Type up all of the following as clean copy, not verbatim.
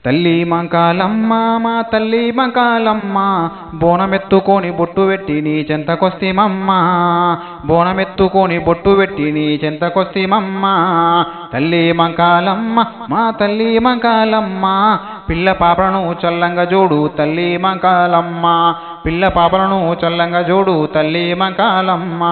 తల్లి మంకాలమ్మ మా తల్లి మంకాలమ్మ బోనమెత్తుకొని బొట్టు పెట్టి నీ చెంతకొస్తిమమ్మ బోనమెత్తుకొని బొట్టు పెట్టి నీ చెంతకొస్తిమమ్మ తల్లి మంకాలమ్మ మా తల్లి మంకాలమ్మ పిల్ల పాపలను చల్లంగా జోడు తల్లి మంకాలమ్మ పిల్ల పాపలను చల్లంగా జోడు తల్లి మంకాలమ్మ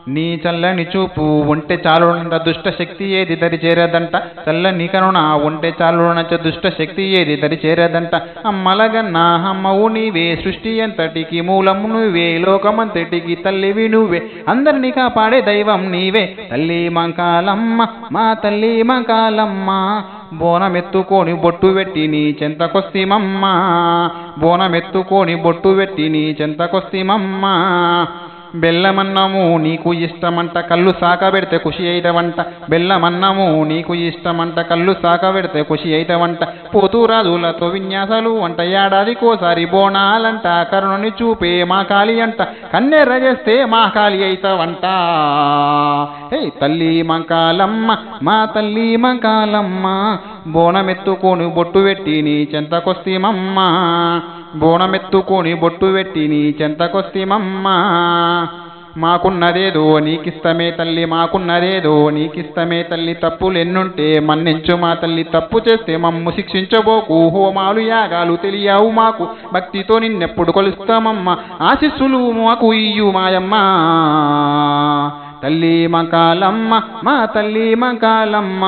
నీ చల్లని చూపు ఉంటే చాలునంత దుష్ట శక్తి ఏది దరి చేరదంట చల్లని కరుణ ఉంటే చాలునంత దుష్ట శక్తి ఏది దరి చేరదంట అమ్మలగన్నా అమ్మవు నీవే సృష్టి ఎంతటికి మూలము నువ్వే లోకమంతటికి తల్లివి నువ్వే అందరినీ కాపాడే దైవం నీవే తల్లి మంకాలమ్మ మా తల్లి మంకాలమ్మ బోనమెత్తుకొని బొట్టు పెట్టి నీ చెంతకొస్తిమమ్మ బోనమెత్తుకొని బొట్టు పెట్టి నీ చెంతకొస్తిమమ్మ బెల్లమన్నము నీకు ఇష్టమంట కళ్ళు సాకబెడితే ఖుషి అయితవంట బెల్లమన్నము నీకు ఇష్టమంట కళ్ళు సాకబెడితే ఖుషి అయితవంట పోతురాజులతో విన్యాసాలు అంట ఏడాదికోసారి బోనాలంట కరుణని చూపే మా కాళి అంట కన్నెర్ర చేస్తే మా కాళి అయితవంట హే తల్లి మంకాలమ్మ మా తల్లి మంకాలమ్మ బోనమెత్తుకొని బొట్టు పెట్టి నీ చెంతకొస్తిమమ్మ బోనమెత్తుకొని బొట్టు పెట్టి నీ చెంతకొస్తిమమ్మ మాకున్నదేదో నీకిస్తమే తల్లి మాకున్నదేదో నీకిస్తమే తల్లి తప్పులెన్నుంటే మన్నించు మా తల్లి తప్పు చేస్తే మమ్ము శిక్షించబోకు హోమాలు యాగాలు తెలియవు మాకు భక్తితో నిన్నెప్పుడు కొలుస్తామమ్మ ఆశీస్సులు మాకు ఇయ్యు మాయమ్మ తల్లి మంకాలమ్మ మా తల్లి మంకాలమ్మ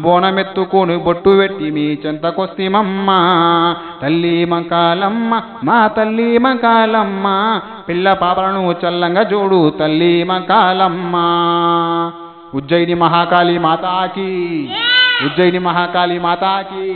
బోనమెత్తుకొని బొట్టు పెట్టి మీ చెంతకొస్తిమమ్మ తల్లి మంకాలమ్మ మా తల్లి మంకాలమ్మ పిల్ల పాపలను చల్లంగా జోడు తల్లి మంకాలమ్మ ఉజ్జయిని మహాకాళి మాతాకి ఉజ్జయిని మహాకాళి మాతాకి